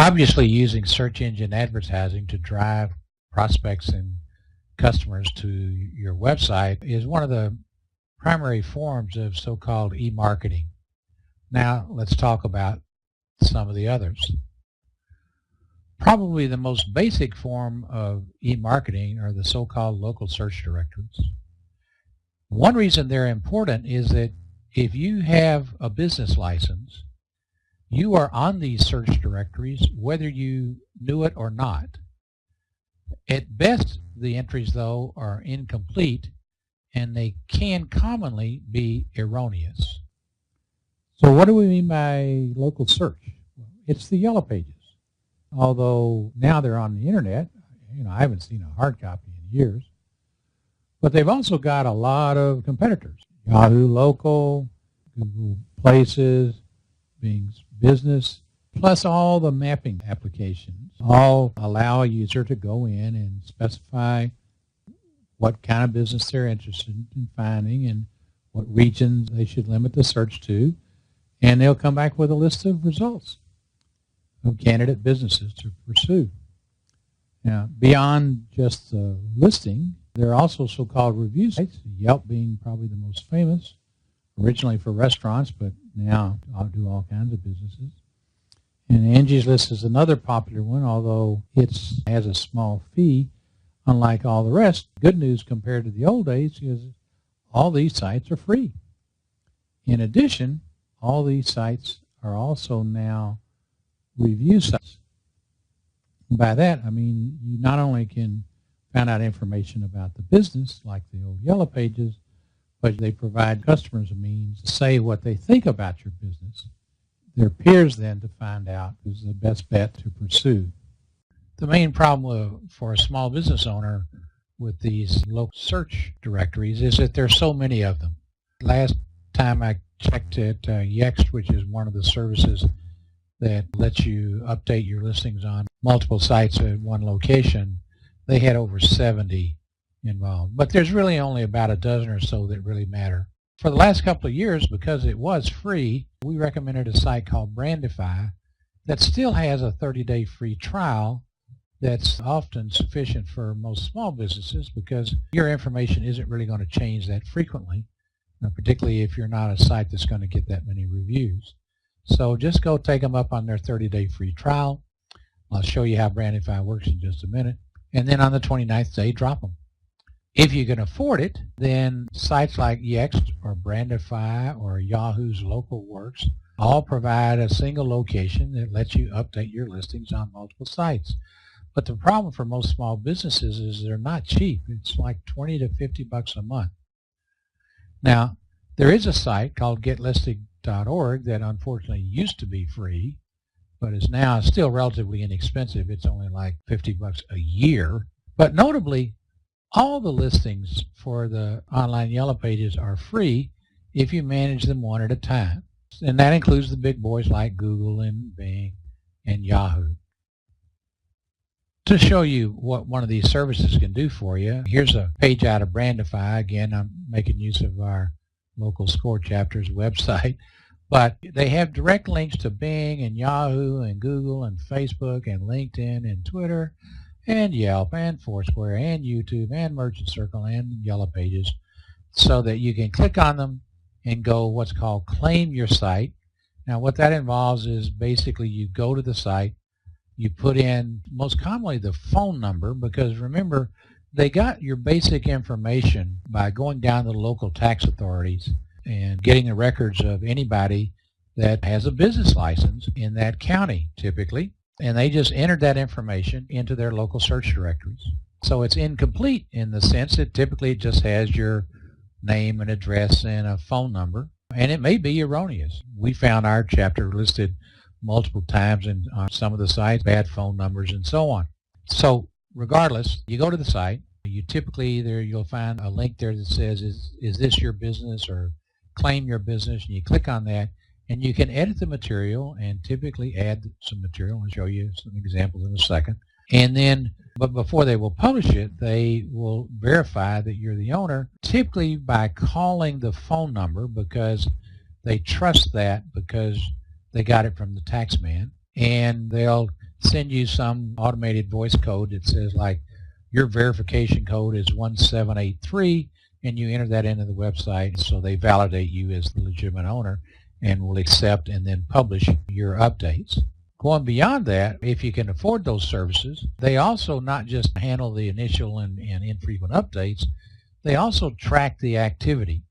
Obviously, using search engine advertising to drive prospects and customers to your website is one of the primary forms of so-called e-marketing. Now, let's talk about some of the others. Probably the most basic form of e-marketing are the so-called local search directories. One reason they're important is that if you have a business license, you are on these search directories whether you knew it or not. At best, the entries, though, are incomplete, and they can commonly be erroneous. So what do we mean by local search? It's the Yellow Pages. Although now they're on the internet, I haven't seen a hard copy in years. But they've also got a lot of competitors. Yahoo Local, Google Places, Bing's Business, plus all the mapping applications all allow a user to go in and specify what kind of business they're interested in finding and what regions they should limit the search to, and they'll come back with a list of results of candidate businesses to pursue. Now, beyond just the listing, there are also so-called review sites, Yelp being probably the most famous, originally for restaurants, but now I'll do all kinds of businesses. And Angie's List is another popular one, although it has a small fee, unlike all the rest. Good news compared to the old days is all these sites are free. In addition, all these sites are also now review sites. By that, I mean you not only can find out information about the business, like the old Yellow Pages, but they provide customers a means to say what they think about your business. Their peers then to find out who's the best bet to pursue. The main problem for a small business owner with these local search directories is that there's so many of them. Last time I checked at Yext, which is one of the services that lets you update your listings on multiple sites at one location, they had over 70 involved. But there's really only about a dozen or so that really matter. For the last couple of years, because it was free, we recommended a site called Brandify that still has a 30-day free trial that's often sufficient for most small businesses because your information isn't really going to change that frequently, particularly if you're not a site that's going to get that many reviews. So just go take them up on their 30-day free trial. I'll show you how Brandify works in just a minute. And then on the 29th day, drop them. If you can afford it, then sites like Yext or Brandify or Yahoo's Local Works all provide a single location that lets you update your listings on multiple sites. But the problem for most small businesses is they're not cheap. It's like 20 to 50 bucks a month. Now, there is a site called getlisted.org that unfortunately used to be free, but is now still relatively inexpensive. It's only like 50 bucks a year. But notably, all the listings for the online Yellow Pages are free if you manage them one at a time. And that includes the big boys like Google and Bing and Yahoo. To show you what one of these services can do for you, here's a page out of Brandify. Again, I'm making use of our local SCORE chapter's website. But they have direct links to Bing and Yahoo and Google and Facebook and LinkedIn and Twitter and Yelp and Foursquare and YouTube and Merchant Circle and Yellow Pages, so that you can click on them and go what's called claim your site. Now what that involves is basically you go to the site, you put in most commonly the phone number, because remember they got your basic information by going down to the local tax authorities and getting the records of anybody that has a business license in that county typically. And they just entered that information into their local search directories. So it's incomplete in the sense that typically it just has your name and address and a phone number, and it may be erroneous. We found our chapter listed multiple times on some of the sites, bad phone numbers and so on. So regardless, you go to the site, you typically you'll find a link there that says, is this your business, or claim your business, and you click on that. And you can edit the material and typically add some material. I'll show you some examples in a second. And then, but before they will publish it, they will verify that you're the owner, typically by calling the phone number, because they trust that because they got it from the tax man. And they'll send you some automated voice code that says like your verification code is 1783, and you enter that into the website so they validate you as the legitimate owner and will accept and then publish your updates. Going beyond that, if you can afford those services, they also not just handle the initial and infrequent updates, they also track the activity.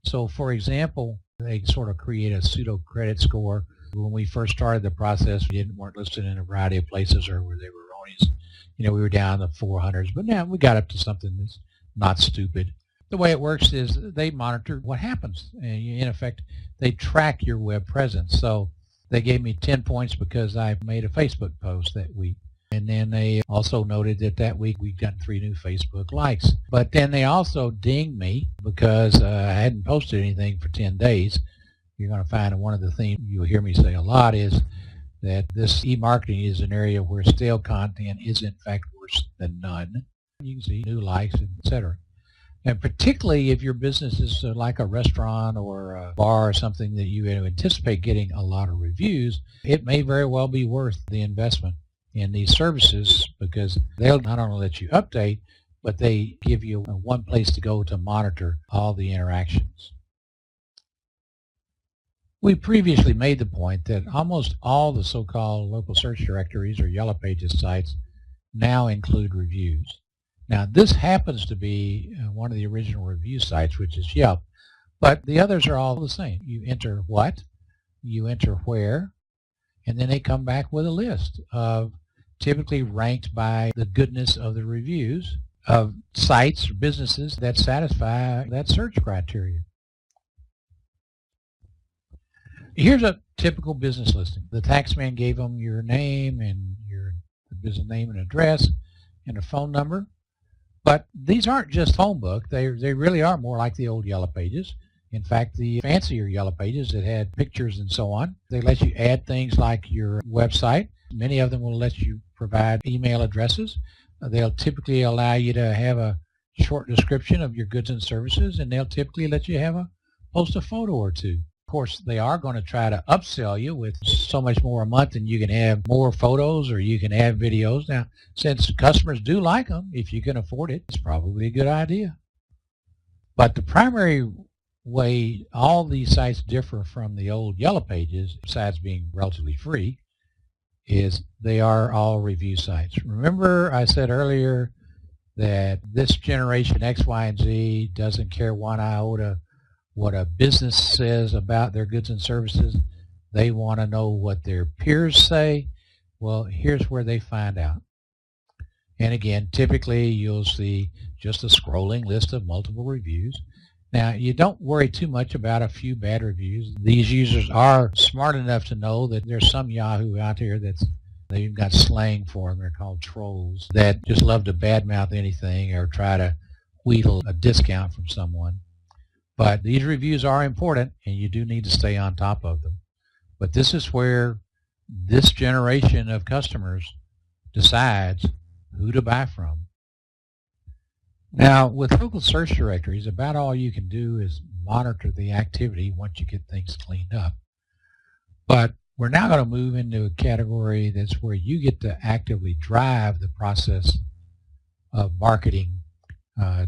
So for example, they sort of create a pseudo credit score. When we first started the process, we weren't listed in a variety of places, or where they were erroneous. We were down in the 400s, but now we got up to something that's not stupid. The way it works is they monitor what happens. And in effect, they track your web presence. So they gave me 10 points because I made a Facebook post that week. And then they also noted that that week we'd gotten 3 new Facebook likes. But then they also dinged me because I hadn't posted anything for 10 days. You're going to find one of the things you'll hear me say a lot is that this e-marketing is an area where stale content is in fact worse than none. You can see new likes, etc. And particularly if your business is like a restaurant or a bar or something that you anticipate getting a lot of reviews, it may very well be worth the investment in these services, because they'll not only let you update, but they give you one place to go to monitor all the interactions. We previously made the point that almost all the so-called local search directories or Yellow Pages sites now include reviews. Now this happens to be one of the original review sites, which is Yelp, but the others are all the same. You enter what, you enter where, and then they come back with a list of typically ranked by the goodness of the reviews of sites or businesses that satisfy that search criteria. Here's a typical business listing. The taxman gave them your name and your business name and address and a phone number. But these aren't just phone book. They really are more like the old Yellow Pages. In fact, the fancier Yellow Pages that had pictures and so on, they let you add things like your website. Many of them will let you provide email addresses. They'll typically allow you to have a short description of your goods and services, and they'll typically let you post a photo or two. Of course, they are going to try to upsell you with so much more a month, and you can have more photos or you can add videos. Now, since customers do like them, if you can afford it, it's probably a good idea. But the primary way all these sites differ from the old Yellow Pages, besides being relatively free, is they are all review sites. Remember I said earlier that this generation X, Y, and Z doesn't care one iota what a business says about their goods and services. They want to know what their peers say. Well, here's where they find out. And again, typically you'll see just a scrolling list of multiple reviews. Now, you don't worry too much about a few bad reviews. These users are smart enough to know that there's some Yahoo out there they've got slang for them. They're called trolls that just love to badmouth anything or try to wheedle a discount from someone. But these reviews are important, and you do need to stay on top of them. But this is where this generation of customers decides who to buy from. Now, with local search directories, about all you can do is monitor the activity once you get things cleaned up. But we're now going to move into a category that's where you get to actively drive the process of marketing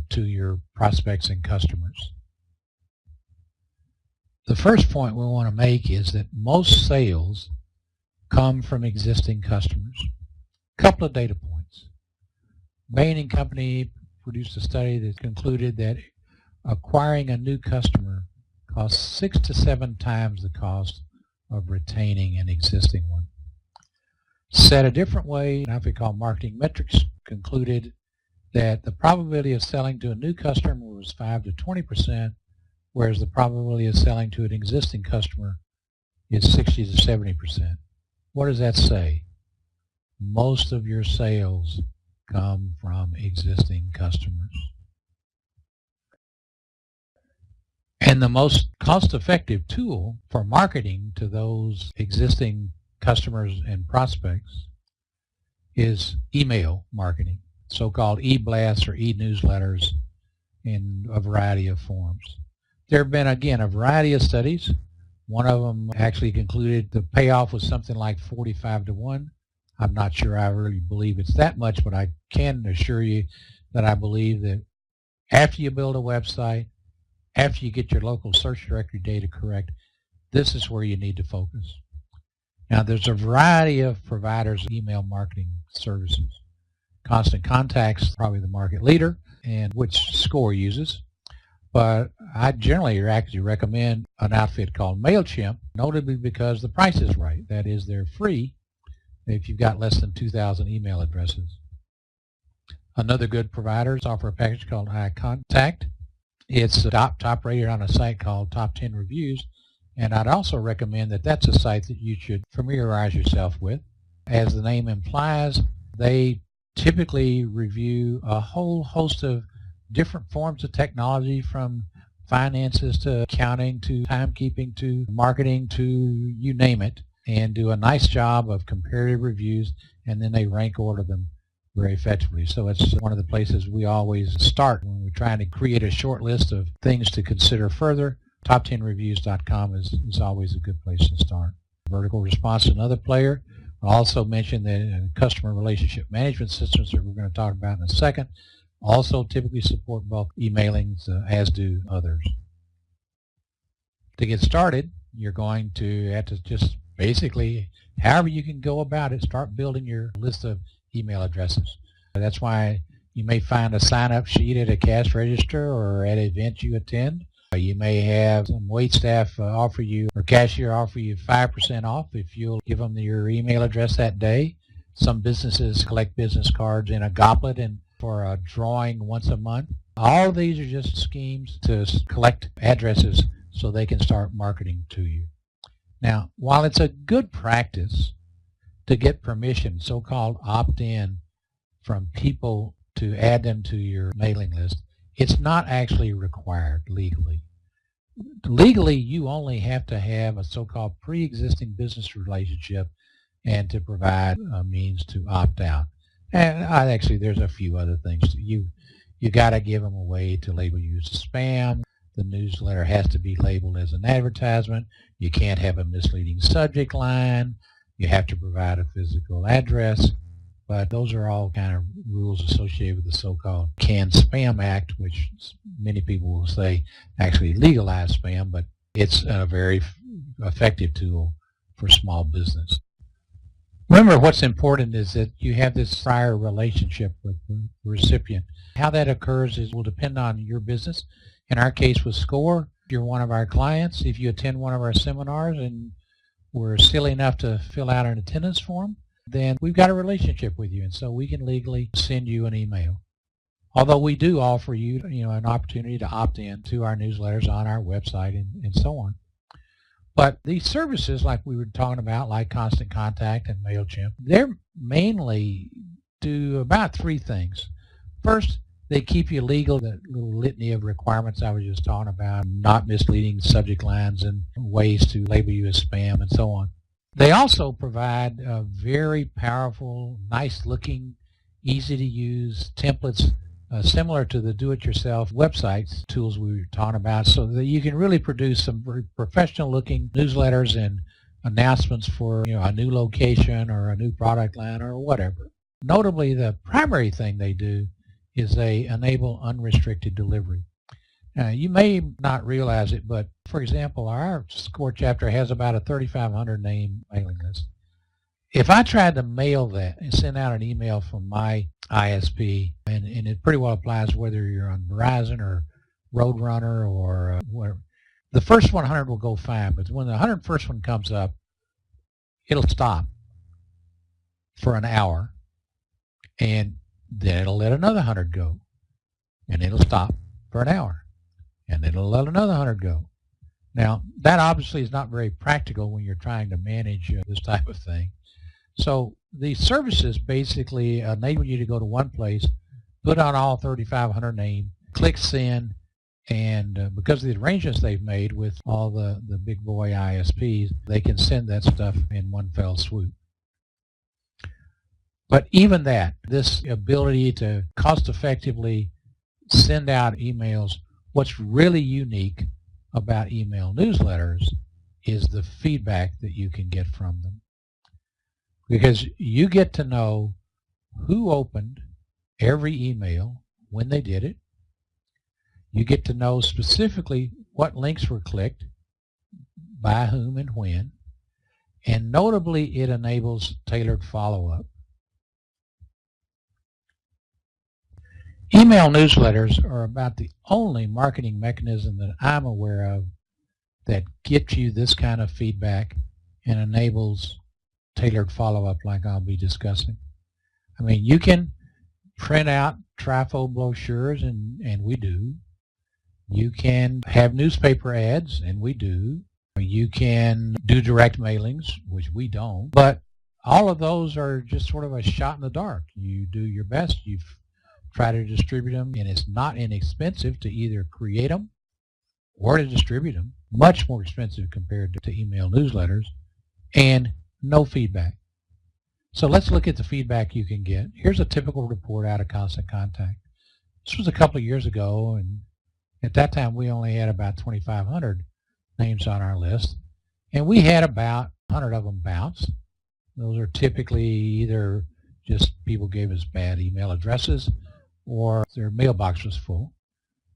to your prospects and customers. The first point we want to make is that most sales come from existing customers. A couple of data points. Bain & Company produced a study that concluded that acquiring a new customer costs 6 to 7 times the cost of retaining an existing one. Said a different way, an outfit called Marketing Metrics concluded that the probability of selling to a new customer was 5 to 20%, whereas the probability of selling to an existing customer is 60 to 70%. What does that say? Most of your sales come from existing customers. And the most cost-effective tool for marketing to those existing customers and prospects is email marketing, so-called e-blasts or e-newsletters in a variety of forms. There have been, again, a variety of studies. One of them actually concluded the payoff was something like 45 to 1. I'm not sure I really believe it's that much, but I can assure you that I believe that after you build a website, after you get your local search directory data correct, this is where you need to focus. Now, there's a variety of providers of email marketing services. Constant Contact's probably the market leader, and which SCORE uses. But I generally actually recommend an outfit called MailChimp, notably because the price is right. That is, they're free if you've got less than 2,000 email addresses. Another good provider offers a package called iContact. It's top rated on a site called Top 10 Reviews, and I'd also recommend that that's a site that you should familiarize yourself with. As the name implies, they typically review a whole host of different forms of technology, from finances to accounting to timekeeping to marketing to you name it, and do a nice job of comparative reviews, and then they rank order them very effectively. So it's one of the places we always start when we're trying to create a short list of things to consider further. Top10reviews.com is always a good place to start. Vertical Response is another player. I'll also mention that customer relationship management systems that we're going to talk about in a second also typically support bulk emailings, as do others. To get started, you're going to have to just basically, however you can go about it, start building your list of email addresses. That's why you may find a sign-up sheet at a cash register or at an event you attend. You may have some waitstaff offer you, or cashier offer you 5% off if you'll give them your email address that day. Some businesses collect business cards in a goblet and for a drawing once a month. All of these are just schemes to collect addresses so they can start marketing to you. Now, while it's a good practice to get permission, so-called opt-in, from people to add them to your mailing list, it's not actually required legally. Legally, you only have to have a so-called pre-existing business relationship and to provide a means to opt out. And actually, there's a few other things. You got to give them a way to label you as spam. The newsletter has to be labeled as an advertisement. You can't have a misleading subject line. You have to provide a physical address. But those are all kind of rules associated with the so-called Canned Spam Act, which many people will say actually legalized spam, but it's a very effective tool for small business. Remember, what's important is that you have this prior relationship with the recipient. How that occurs will depend on your business. In our case with SCORE, if you're one of our clients, if you attend one of our seminars and were silly enough to fill out an attendance form, then we've got a relationship with you, and so we can legally send you an email. Although we do offer you, an opportunity to opt in to our newsletters on our website and so on. But these services, like we were talking about, like Constant Contact and MailChimp, they're mainly do about three things. First, they keep you legal, that little litany of requirements I was just talking about, not misleading subject lines and ways to label you as spam and so on. They also provide very powerful, nice-looking, easy-to-use templates similar to the do-it-yourself websites tools we were talking about, so that you can really produce some very professional-looking newsletters and announcements for a new location or a new product line or whatever. Notably, the primary thing they do is they enable unrestricted delivery. You may not realize it, but for example, our SCORE chapter has about a 3,500 name mailing list. If I tried to mail that and send out an email from my ISP, and it pretty well applies whether you're on Verizon or Roadrunner or whatever, the first 100 will go fine, but when the 101st one comes up, it'll stop for an hour, and then it'll let another 100 go, and it'll stop for an hour, and it'll let another 100 go. Now, that obviously is not very practical when you're trying to manage this type of thing. So these services basically enable you to go to one place, put on all 3,500 names, click send, and because of the arrangements they've made with all the big boy ISPs, they can send that stuff in one fell swoop. But even that, this ability to cost effectively send out emails, what's really unique about email newsletters is the feedback that you can get from them. because you get to know who opened every email, when they did it. You get to know specifically what links were clicked, by whom and when. And notably, it enables tailored follow-up. Email newsletters are about the only marketing mechanism that I'm aware of that gets you this kind of feedback and enables tailored follow-up like I'll be discussing. I mean, you can print out TRIFO brochures, and we do. You can have newspaper ads, and we do. You can do direct mailings, which we don't. But all of those are just sort of a shot in the dark. You do your best. You try to distribute them, and it's not inexpensive to either create them or to distribute them. Much more expensive compared to email newsletters, and no feedback. So let's look at the feedback you can get. Here's a typical report out of Constant Contact. This was a couple of years ago, and at that time we only had about 2,500 names on our list, and we had about 100 of them bounce. Those are typically either just people gave us bad email addresses or their mailbox was full.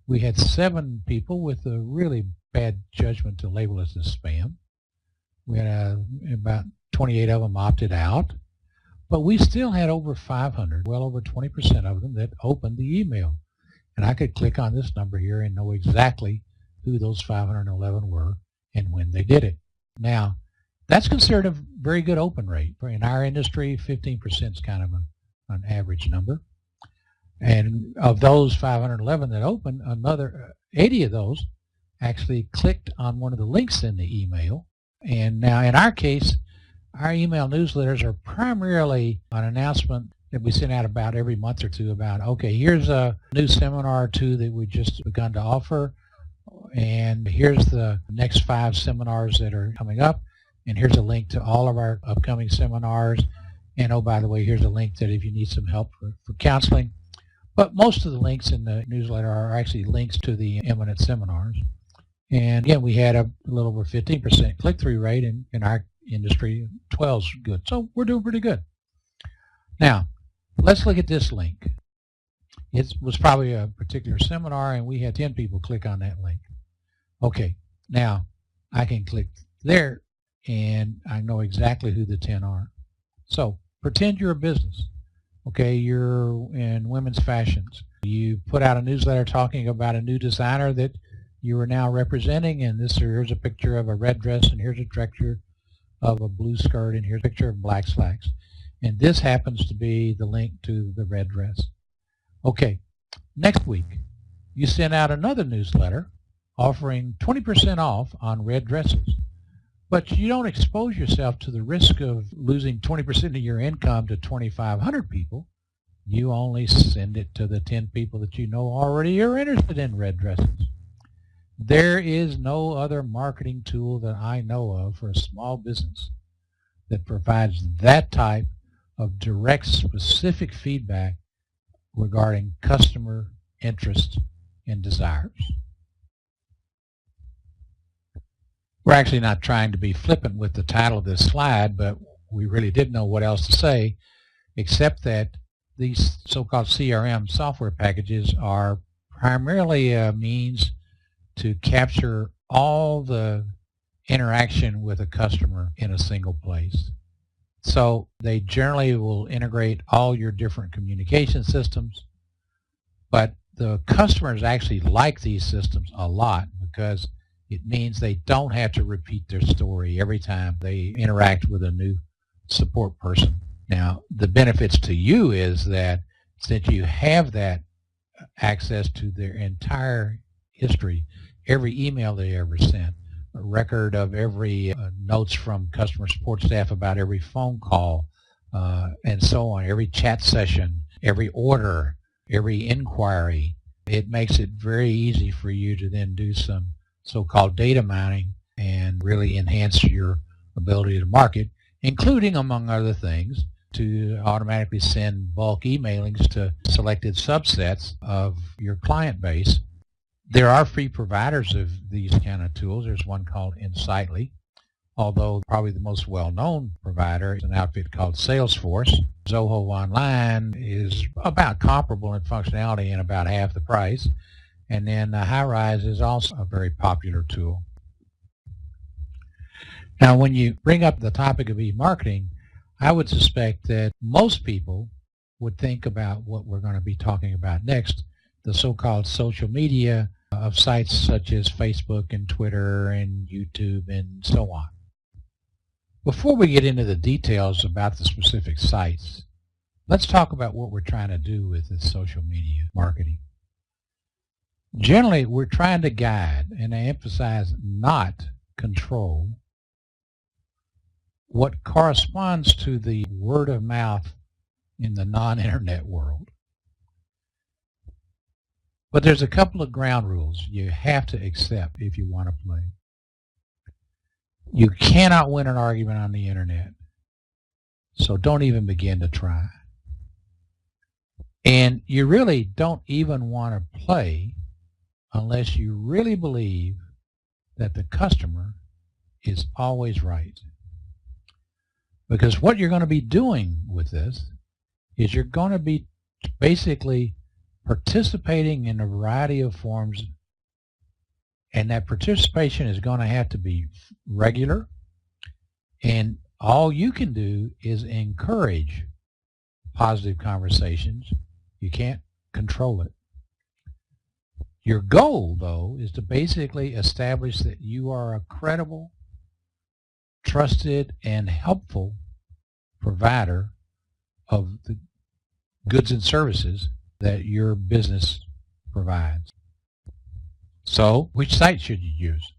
We had 7 people with a really bad judgment to label us as spam. We had about 28 of them opted out, but we still had over 500, well over 20% of them that opened the email. And I could click on this number here and know exactly who those 511 were and when they did it. Now, that's considered a very good open rate. In our industry, 15% is kind of an average number. And of those 511 that opened, another 80 of those actually clicked on one of the links in the email. And now in our case, our email newsletters are primarily an announcement that we send out about every month or two about, okay, here's a new seminar or two that we just begun to offer, and here's the next 5 seminars that are coming up, and here's a link to all of our upcoming seminars, and oh, by the way, here's a link that if you need some help for counseling. But most of the links in the newsletter are actually links to the imminent seminars. And again, we had a little over 15% click-through rate in our industry. 12 is good. So we're doing pretty good. Now, let's look at this link. It was probably a particular seminar, and we had 10 people click on that link. Okay, now I can click there, and I know exactly who the 10 are. So pretend you're a business. Okay, you're in women's fashions. You put out a newsletter talking about a new designer that you are now representing, and here's a picture of a red dress, and here's a picture of a blue skirt, and here's a picture of black slacks. And this happens to be the link to the red dress. Okay, next week, you send out another newsletter offering 20% off on red dresses. But you don't expose yourself to the risk of losing 20% of your income to 2,500 people. You only send it to the 10 people that you know already are interested in red dresses. There is no other marketing tool that I know of for a small business that provides that type of direct, specific feedback regarding customer interest and desires. We're actually not trying to be flippant with the title of this slide, but we really didn't know what else to say, except that these so-called CRM software packages are primarily a means to capture all the interaction with a customer in a single place. So they generally will integrate all your different communication systems, but the customers actually like these systems a lot because it means they don't have to repeat their story every time they interact with a new support person. Now, the benefits to you is that since you have that access to their entire history, every email they ever sent, a record of every notes from customer support staff about every phone call, and so on, every chat session, every order, every inquiry, it makes it very easy for you to then do some so-called data mining and really enhance your ability to market, including, among other things, to automatically send bulk emailings to selected subsets of your client base. There are free providers of these kind of tools. There's one called Insightly. although probably the most well-known provider is an outfit called Salesforce. Zoho Online is about comparable in functionality and about half the price. And then HighRise is also a very popular tool. Now, when you bring up the topic of e-marketing, I would suspect that most people would think about what we're going to be talking about next, the so-called social media of sites such as Facebook and Twitter and YouTube and so on. Before we get into the details about the specific sites, let's talk about what we're trying to do with this social media marketing. Generally, we're trying to guide, and I emphasize not control, what corresponds to the word of mouth in the non-internet world. But there's a couple of ground rules you have to accept if you want to play. You cannot win an argument on the internet, so don't even begin to try. And you really don't even want to play unless you really believe that the customer is always right. Because what you're going to be doing with this is you're going to be basically participating in a variety of forms, and that participation is going to have to be regular, and all you can do is encourage positive conversations. You can't control it. Your goal, though, is to basically establish that you are a credible, trusted, and helpful provider of the goods and services that your business provides. So, which site should you use?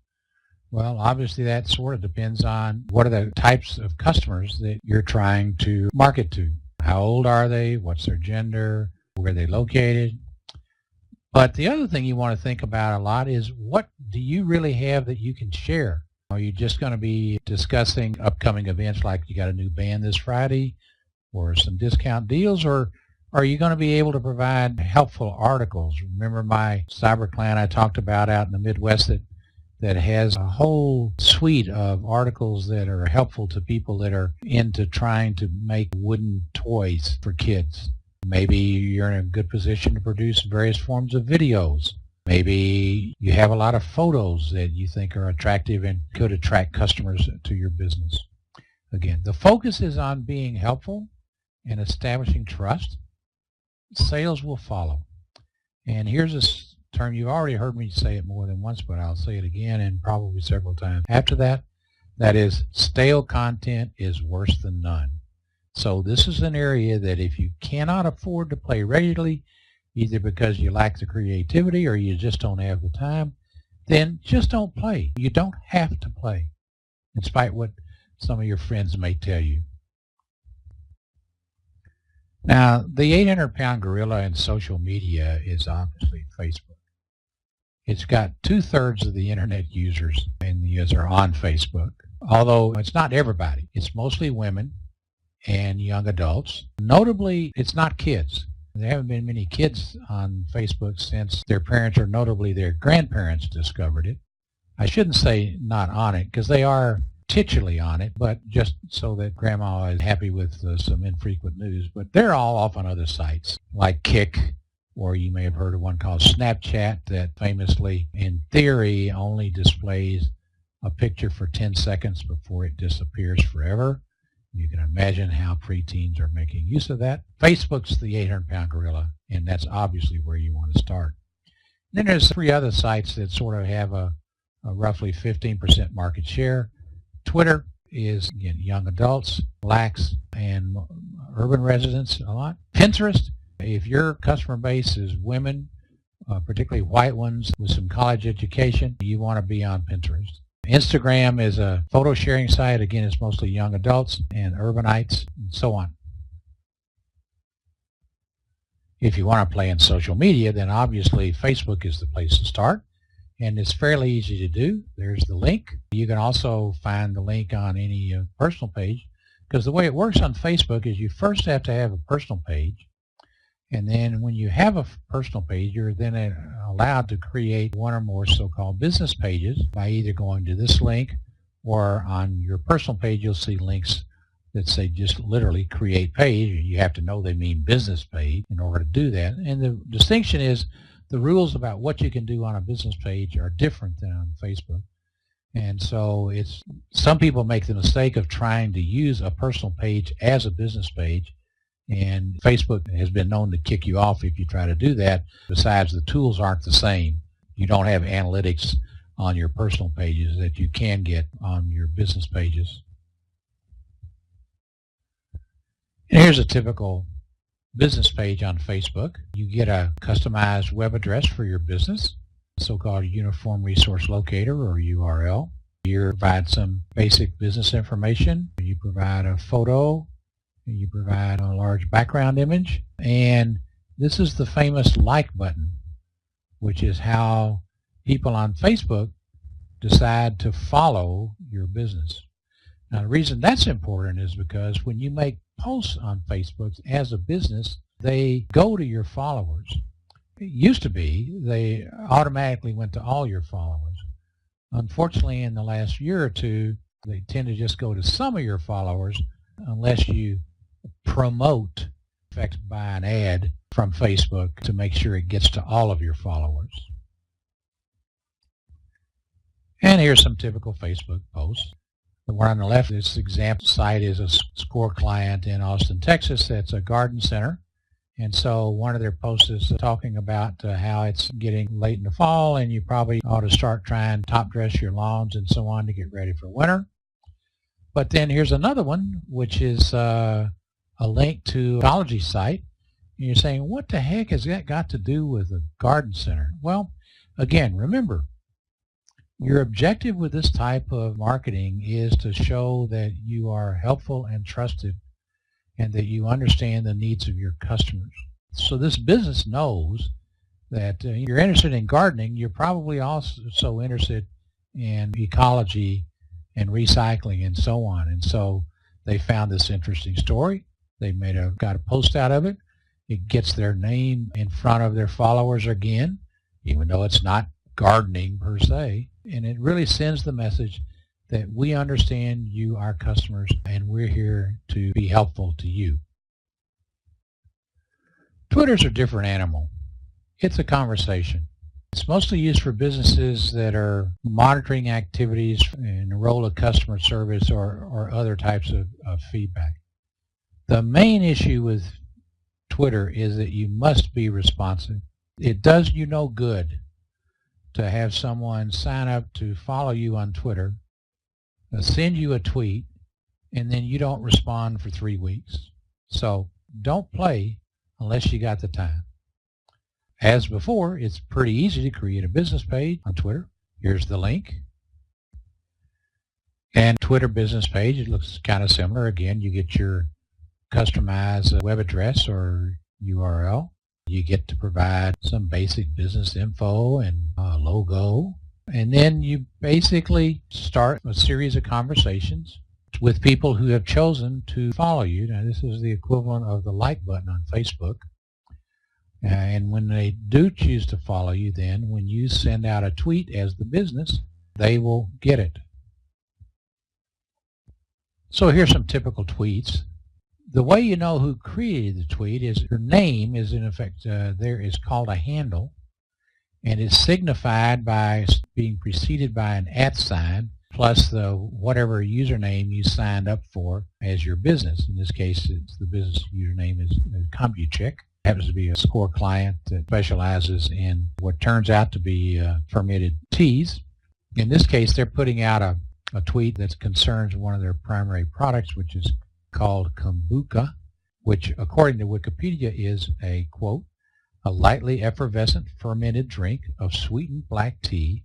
Well, obviously that sort of depends on what are the types of customers that you're trying to market to. How old are they? What's their gender? Where are they located? But the other thing you want to think about a lot is, what do you really have that you can share? Are you just going to be discussing upcoming events like you got a new band this Friday or some discount deals, or are you going to be able to provide helpful articles? Remember my cyber clan I talked about out in the Midwest that has a whole suite of articles that are helpful to people that are into trying to make wooden toys for kids. Maybe you're in a good position to produce various forms of videos. Maybe you have a lot of photos that you think are attractive and could attract customers to your business. Again, the focus is on being helpful and establishing trust. Sales will follow. And here's a term, you've already heard me say it more than once, but I'll say it again and probably several times after that. That is, stale content is worse than none. So this is an area that if you cannot afford to play regularly, either because you lack the creativity or you just don't have the time, then just don't play. You don't have to play, in spite of what some of your friends may tell you. Now, the 800-pound gorilla in social media is obviously Facebook. It's got 2/3 of the internet users in the US are on Facebook, although it's not everybody. It's mostly women and young adults. Notably, it's not kids. There haven't been many kids on Facebook since their parents, or notably their grandparents, discovered it. I shouldn't say not on it, because they are titularly on it, but just so that grandma is happy with some infrequent news. But they're all off on other sites like Kick, or you may have heard of one called Snapchat that famously, in theory, only displays a picture for 10 seconds before it disappears forever. You can imagine how preteens are making use of that. Facebook's the 800-pound gorilla, and that's obviously where you want to start. And then there's 3 other sites that sort of have a roughly 15% market share. Twitter is, again, young adults, blacks, and urban residents a lot. Pinterest, if your customer base is women, particularly white ones with some college education, you want to be on Pinterest. Instagram is a photo sharing site. Again, it's mostly young adults and urbanites and so on. If you want to play in social media, then obviously Facebook is the place to start, and it's fairly easy to do. There's the link. You can also find the link on any personal page, because the way it works on Facebook is you first have to have a personal page, and then when you have a personal page, you're then allowed to create one or more so-called business pages by either going to this link or on your personal page you'll see links that say just literally create page. You have to know they mean business page in order to do that. And the distinction is the rules about what you can do on a business page are different than on Facebook. And so some people make the mistake of trying to use a personal page as a business page, and Facebook has been known to kick you off if you try to do that. Besides, the tools aren't the same. You don't have analytics on your personal pages that you can get on your business pages. And here's a typical business page on Facebook. You get a customized web address for your business, so-called Uniform Resource Locator, or URL. You provide some basic business information. You provide a photo. You provide a large background image. And this is the famous like button, which is how people on Facebook decide to follow your business. Now, the reason that's important is because when you make posts on Facebook as a business, they go to your followers. It used to be they automatically went to all your followers. Unfortunately, in the last year or two, they tend to just go to some of your followers unless you promote, in fact, buy an ad from Facebook to make sure it gets to all of your followers. And here's some typical Facebook posts. The one on the left, this example site is a SCORE client in Austin, Texas. That's a garden center. And so one of their posts is talking about how it's getting late in the fall and you probably ought to start trying to top dress your lawns and so on to get ready for winter. But then here's another one, which is a link to an ecology site. And you're saying, what the heck has that got to do with a garden center? Well, again, remember, your objective with this type of marketing is to show that you are helpful and trusted and that you understand the needs of your customers. So this business knows that you're interested in gardening. You're probably also interested in ecology and recycling and so on. And so they found this interesting story. They got a post out of it. It gets their name in front of their followers again, even though it's not gardening per se. And it really sends the message that we understand you, our customers, and we're here to be helpful to you. Twitter's a different animal. It's a conversation. It's mostly used for businesses that are monitoring activities in the role of customer service or other types of feedback. The main issue with Twitter is that you must be responsive. It does you no good to have someone sign up to follow you on Twitter, send you a tweet, and then you don't respond for 3 weeks. So don't play unless you got the time. As before, it's pretty easy to create a business page on Twitter. Here's the link. And Twitter business page, it looks kind of similar. Again, you get your customized web address or URL. You get to provide some basic business info and a logo. And then you basically start a series of conversations with people who have chosen to follow you. Now, this is the equivalent of the like button on Facebook. And when they do choose to follow you, then when you send out a tweet as the business, they will get it. So here's some typical tweets. The way you know who created the tweet is your name is in effect there is called a handle, and it's signified by being preceded by an @ sign plus the whatever username you signed up for as your business. In this case, it's the business username is CompuCheck. It happens to be a SCORE client that specializes in what turns out to be fermented teas. In this case, they're putting out a tweet that concerns one of their primary products, which is called kombucha, which according to Wikipedia is a, quote, a lightly effervescent fermented drink of sweetened black tea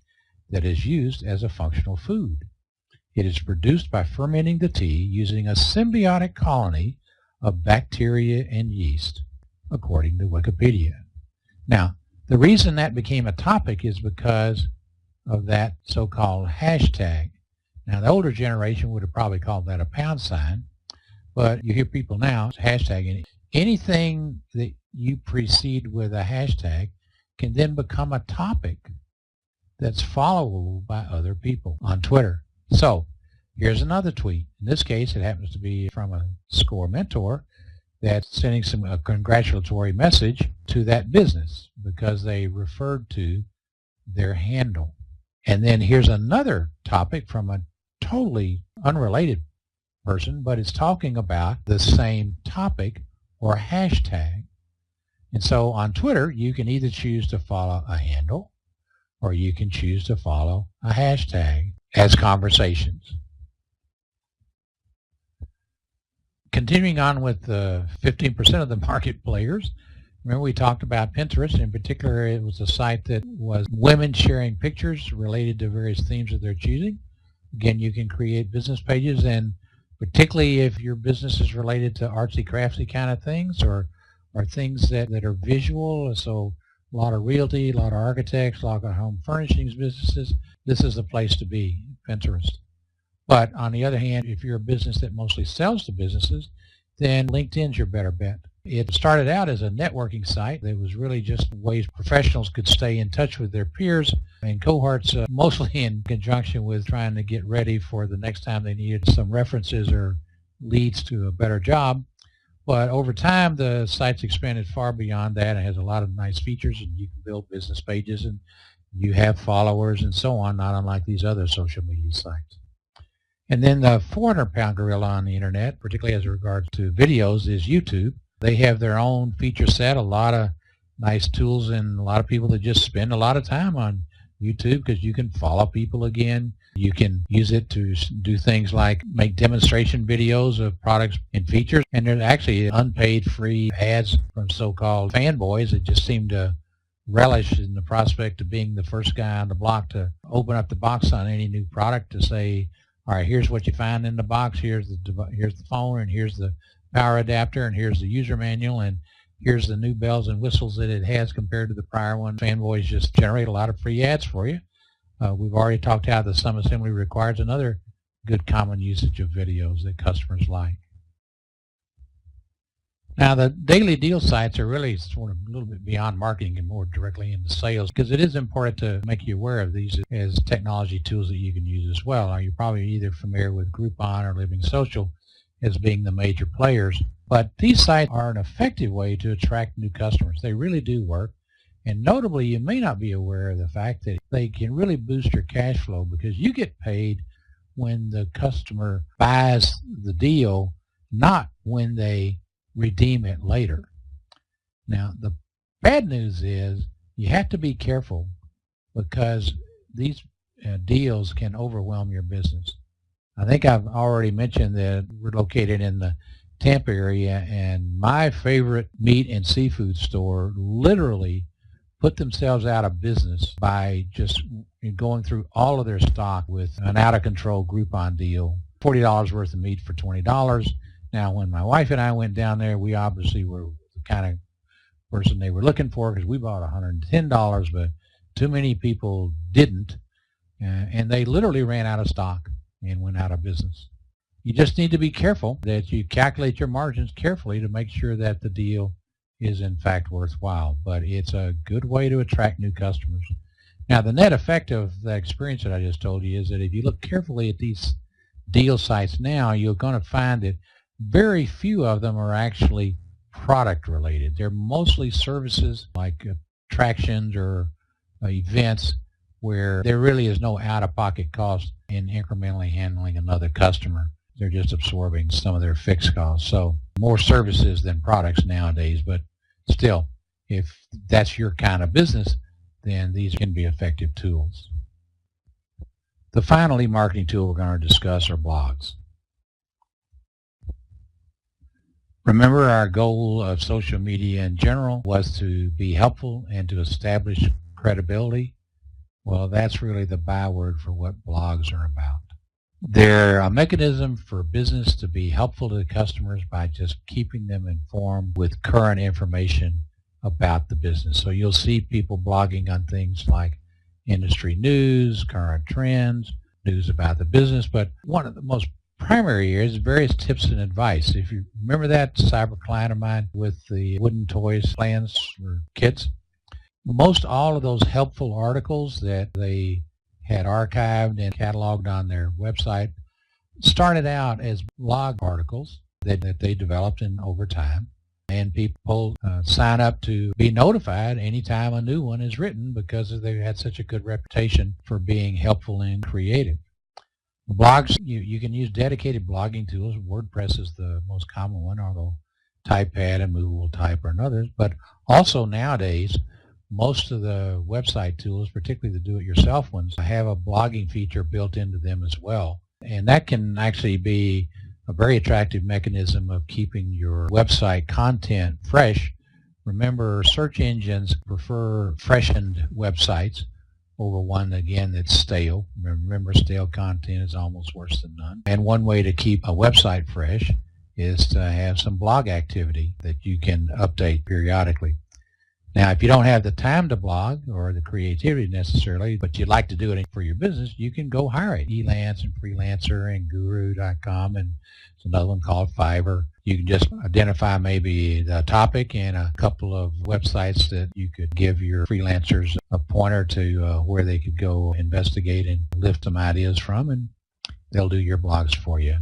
that is used as a functional food. It is produced by fermenting the tea using a symbiotic colony of bacteria and yeast, according to Wikipedia. Now, the reason that became a topic is because of that so-called hashtag. Now, the older generation would have probably called that a pound sign, but you hear people now hashtagging. Anything that you precede with a hashtag can then become a topic that's followable by other people on Twitter. So Here's another tweet. In this case, it happens to be from a SCORE mentor that's sending a congratulatory message to that business because they referred to their handle. And then here's another topic from a totally unrelated person, but it's talking about the same topic or hashtag. And so on Twitter, you can either choose to follow a handle or you can choose to follow a hashtag as conversations. Continuing on with the 15% of the market players, remember we talked about Pinterest. In particular, it was a site that was women sharing pictures related to various themes of their choosing. Again, you can create business pages, and particularly if your business is related to artsy craftsy kind of things or things that are visual, so a lot of realty, a lot of architects, a lot of home furnishings businesses, this is the place to be, Pinterest. But on the other hand, if you're a business that mostly sells to businesses, then LinkedIn's your better bet. It started out as a networking site that was really just ways professionals could stay in touch with their peers and cohorts, mostly in conjunction with trying to get ready for the next time they needed some references or leads to a better job. But over time, the site's expanded far beyond that. It has a lot of nice features, and you can build business pages, and you have followers and so on, not unlike these other social media sites. And then the 400-pound gorilla on the internet, particularly as regards to videos, is YouTube. They have their own feature set, a lot of nice tools, and a lot of people that just spend a lot of time on YouTube because you can follow people again. You can use it to do things like make demonstration videos of products and features. And there's actually unpaid free ads from so-called fanboys that just seem to relish in the prospect of being the first guy on the block to open up the box on any new product to say, all right, here's what you find in the box, here's the phone, and here's the power adapter, and here's the user manual, and here's the new bells and whistles that it has compared to the prior one. Fanboys just generate a lot of free ads for you. We've already talked how the Sum Assembly requires another good common usage of videos that customers like. Now, the daily deal sites are really sort of a little bit beyond marketing and more directly into sales, because it is important to make you aware of these as technology tools that you can use as well. You're probably either familiar with Groupon or Living Social as being the major players. But these sites are an effective way to attract new customers. They really do work. And notably, you may not be aware of the fact that they can really boost your cash flow because you get paid when the customer buys the deal, not when they redeem it later. Now, the bad news is you have to be careful because these deals can overwhelm your business. I think I've already mentioned that we're located in the Tampa area, and my favorite meat and seafood store literally put themselves out of business by just going through all of their stock with an out-of-control Groupon deal, $40 worth of meat for $20. Now, when my wife and I went down there, we obviously were the kind of person they were looking for because we bought $110, but too many people didn't, and they literally ran out of stock and went out of business. You just need to be careful that you calculate your margins carefully to make sure that the deal is in fact worthwhile, but it's a good way to attract new customers. Now, the net effect of that experience that I just told you is that if you look carefully at these deal sites now, you're going to find that very few of them are actually product related. They're mostly services like attractions or events where there really is no out-of-pocket cost in incrementally handling another customer. They're just absorbing some of their fixed costs. So more services than products nowadays, but still, if that's your kind of business, then these can be effective tools. The final eMarketing tool we're going to discuss are blogs. Remember, our goal of social media in general was to be helpful and to establish credibility. Well, that's really the byword for what blogs are about. They're a mechanism for business to be helpful to the customers by just keeping them informed with current information about the business. So you'll see people blogging on things like industry news, current trends, news about the business, but one of the most primary areas is various tips and advice. If you remember that cyber client of mine with the wooden toys plans for kids, most all of those helpful articles that they had archived and cataloged on their website, started out as blog articles that they developed over time. And people sign up to be notified anytime a new one is written because they've had such a good reputation for being helpful and creative. Blogs, you can use dedicated blogging tools. WordPress is the most common one, although TypePad and Movable Type are others. But also nowadays, most of the website tools, particularly the do-it-yourself ones, have a blogging feature built into them as well. And that can actually be a very attractive mechanism of keeping your website content fresh. Remember, search engines prefer freshened websites over one, again, that's stale. Remember, stale content is almost worse than none. And one way to keep a website fresh is to have some blog activity that you can update periodically. Now, if you don't have the time to blog or the creativity necessarily, but you'd like to do it for your business, you can go hire it. Elance and Freelancer and Guru.com, and there's another one called Fiverr. You can just identify maybe the topic and a couple of websites that you could give your freelancers a pointer to where they could go investigate and lift some ideas from, and they'll do your blogs for you.